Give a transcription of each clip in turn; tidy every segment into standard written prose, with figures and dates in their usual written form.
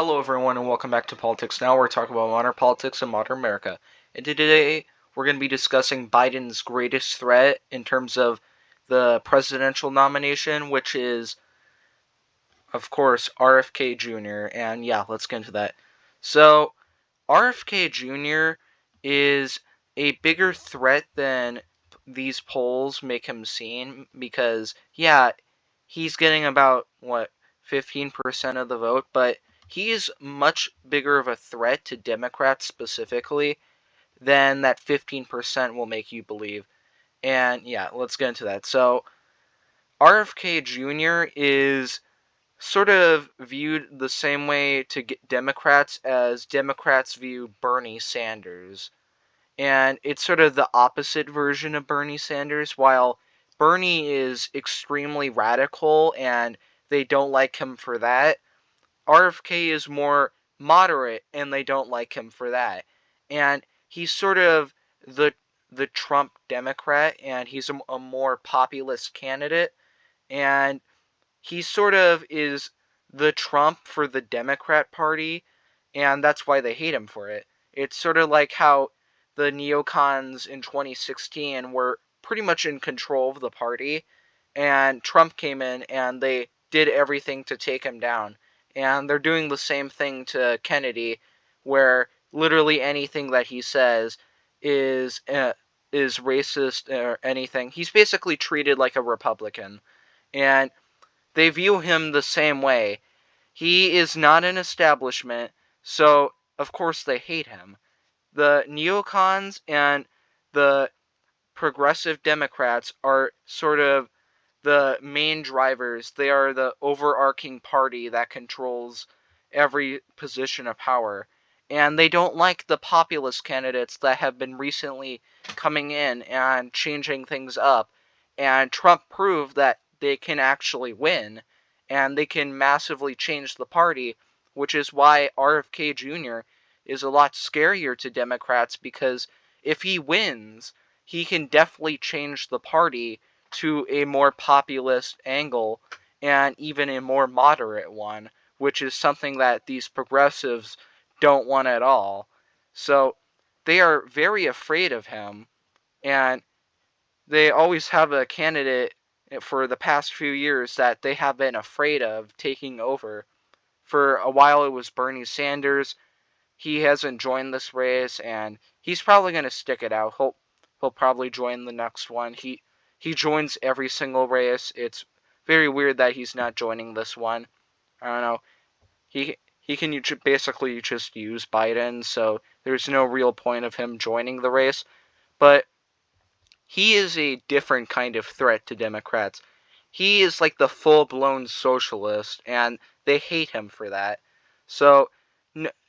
Hello, everyone, and welcome back to Politics Now. We're talking about modern politics and modern America. And today, we're going to be discussing Biden's greatest threat in terms of the presidential nomination, which is, of course, RFK Jr. And yeah, let's get into that. So, RFK Jr. is a bigger threat than these polls make him seem because, yeah, he's getting about, 15% of the vote, but he is much bigger of a threat to Democrats specifically than that 15% will make you believe. And yeah, let's get into that. So, RFK Jr. is sort of viewed the same way to Democrats as Democrats view Bernie Sanders. And it's sort of the opposite version of Bernie Sanders. While Bernie is extremely radical and they don't like him for that, RFK is more moderate and they don't like him for that. And he's sort of the Trump Democrat, and he's a more populist candidate, and he sort of is the Trump for the Democrat Party, and that's why they hate him for it. It's sort of like how the neocons in 2016 were pretty much in control of the party, and Trump came in and they did everything to take him down. And they're doing the same thing to Kennedy, where literally anything that he says is uh, is racist or anything. He's basically treated like a Republican, and they view him the same way. He is not an establishment, so of course they hate him. The neocons and the progressive Democrats are sort of the main drivers. They are the overarching party that controls every position of power. And they don't like the populist candidates that have been recently coming in and changing things up. And Trump proved that they can actually win and they can massively change the party, which is why RFK Jr. is a lot scarier to Democrats, because if he wins, he can definitely change the party to a more populist angle and even a more moderate one, which is something that these progressives don't want at all. So they are very afraid of him, and they always have a candidate for the past few years that they have been afraid of taking over. For a while, it was Bernie Sanders. He hasn't joined this race, and he's probably going to stick it out. He'll probably join the next one. He joins every single race. It's very weird that he's not joining this one. I don't know. He can basically just use Biden, so there's no real point of him joining the race. But he is a different kind of threat to Democrats. He is like the full-blown socialist, and they hate him for that. So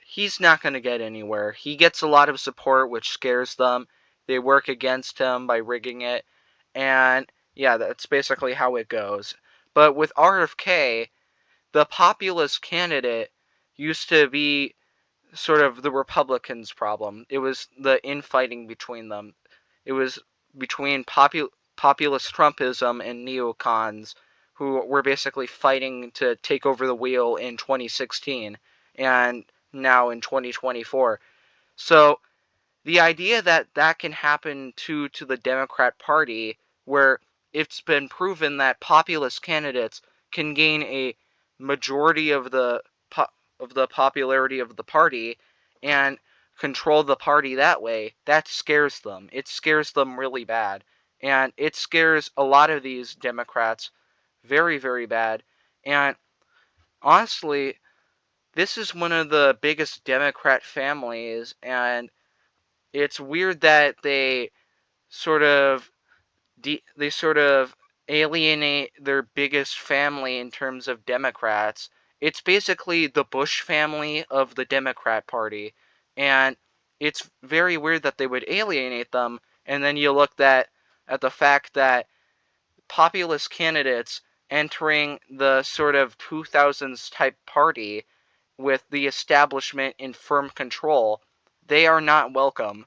he's not going to get anywhere. He gets a lot of support, which scares them. They work against him by rigging it, and yeah, that's basically how it goes. But with RFK, the populist candidate used to be sort of the Republicans' problem. It was the infighting between them. It was between populist Trumpism and neocons, who were basically fighting to take over the wheel in 2016 and now in 2024. So the idea that that can happen to the Democrat Party, where it's been proven that populist candidates can gain a majority of the popularity of the party and control the party that way, that scares them. It scares them really bad. And it scares a lot of these Democrats very, very bad. And honestly, this is one of the biggest Democrat families, and it's weird that sort of they sort of alienate their biggest family in terms of Democrats. It's basically the Bush family of the Democrat Party, and it's very weird that they would alienate them. And then you look at the fact that populist candidates entering the sort of 2000s type party with the establishment in firm control, they are not welcome.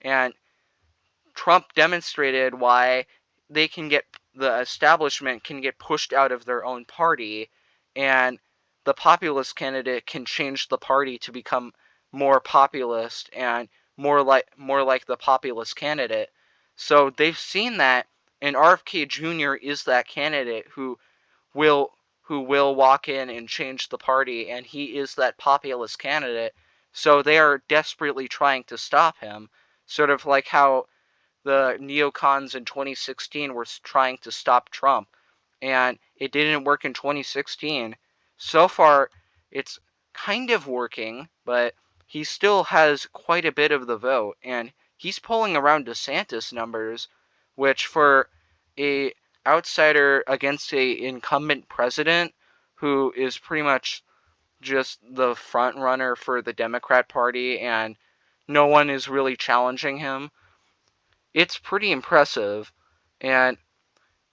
And Trump demonstrated why the establishment can get pushed out of their own party, and the populist candidate can change the party to become more populist and more like the populist candidate. So they've seen that, and RFK Jr. is that candidate will who will walk in and change the party, and he is that populist candidate. So they are desperately trying to stop him, sort of like how the neocons in 2016 were trying to stop Trump, and it didn't work in 2016. So far, it's kind of working, but he still has quite a bit of the vote, and he's pulling around DeSantis numbers, which for a outsider against a incumbent president who is pretty much just the front runner for the Democrat Party and no one is really challenging him, it's pretty impressive. And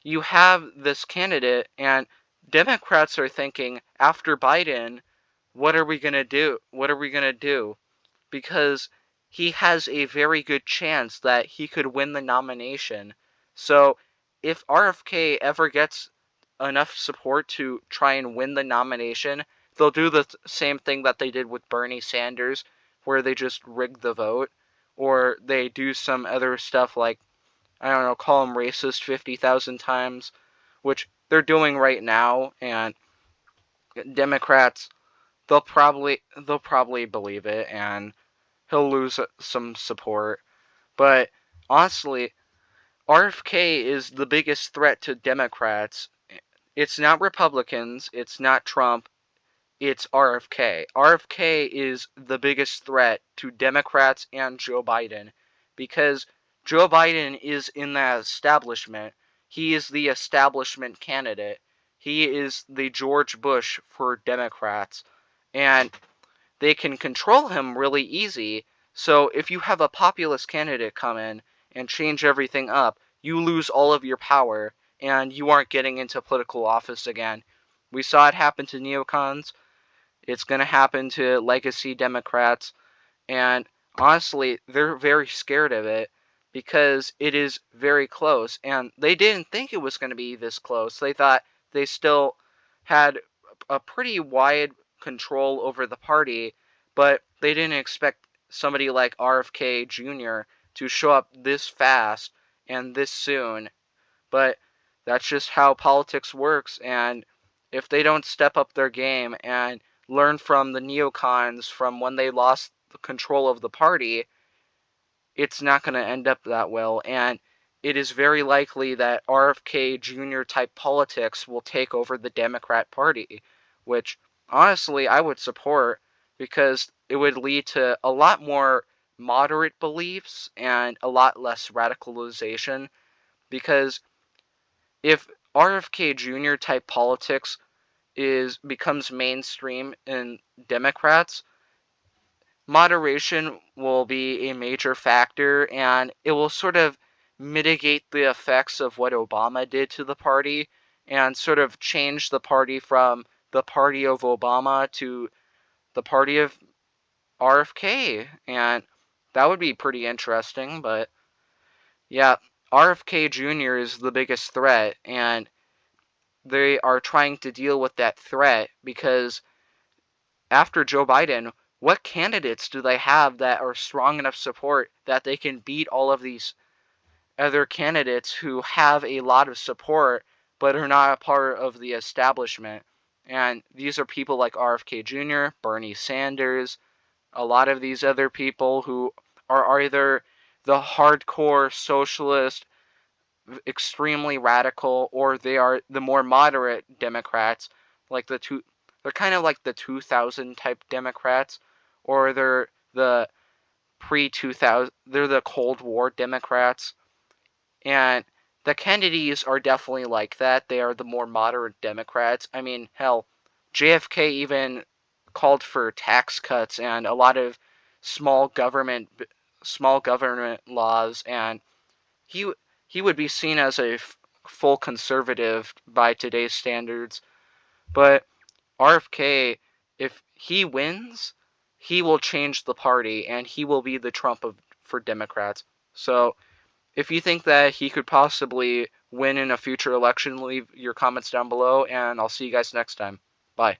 you have this candidate, and Democrats are thinking, after Biden, what are we going to do? What are we going to do? Because he has a very good chance that he could win the nomination. So if RFK ever gets enough support to try and win the nomination, they'll do the same thing that they did with Bernie Sanders, where they just rig the vote, or they do some other stuff like, I don't know, call him racist 50,000 times, which they're doing right now, and Democrats, they'll probably believe it, and he'll lose some support. But honestly, RFK is the biggest threat to Democrats. It's not Republicans, it's not Trump, it's RFK. RFK is the biggest threat to Democrats and Joe Biden because Joe Biden is in the establishment. He is the establishment candidate. He is the George Bush for Democrats. And they can control him really easy. So if you have a populist candidate come in and change everything up, you lose all of your power and you aren't getting into political office again. We saw it happen to neocons. It's going to happen to legacy Democrats. And honestly, they're very scared of it because it is very close. And they didn't think it was going to be this close. They thought they still had a pretty wide control over the party, but they didn't expect somebody like RFK Jr. to show up this fast and this soon. But that's just how politics works, and if they don't step up their game and learn from the neocons from when they lost the control of the party, it's not going to end up that well, and it is very likely that RFK Jr. type politics will take over the Democrat Party, which honestly I would support because it would lead to a lot more moderate beliefs and a lot less radicalization. Because if RFK Jr. type politics becomes mainstream in Democrats, moderation will be a major factor, and it will sort of mitigate the effects of what Obama did to the party and sort of change the party from the party of Obama to the party of RFK. And that would be pretty interesting, but yeah, RFK Jr. is the biggest threat, and they are trying to deal with that threat because after Joe Biden, what candidates do they have that are strong enough support that they can beat all of these other candidates who have a lot of support but are not a part of the establishment? And these are people like RFK Jr., Bernie Sanders, a lot of these other people who are either the hardcore socialist, extremely radical, or they are the more moderate Democrats, like they're kind of like the 2000 type Democrats, or they're the pre-2000, they're the Cold War Democrats. And the Kennedys are definitely like that. They are the more moderate Democrats. I mean, hell, JFK even called for tax cuts and a lot of small government small government laws, and he he would be seen as a full conservative by today's standards. But RFK, if he wins, he will change the party and he will be the Trump for Democrats. So if you think that he could possibly win in a future election, leave your comments down below, and I'll see you guys next time. Bye.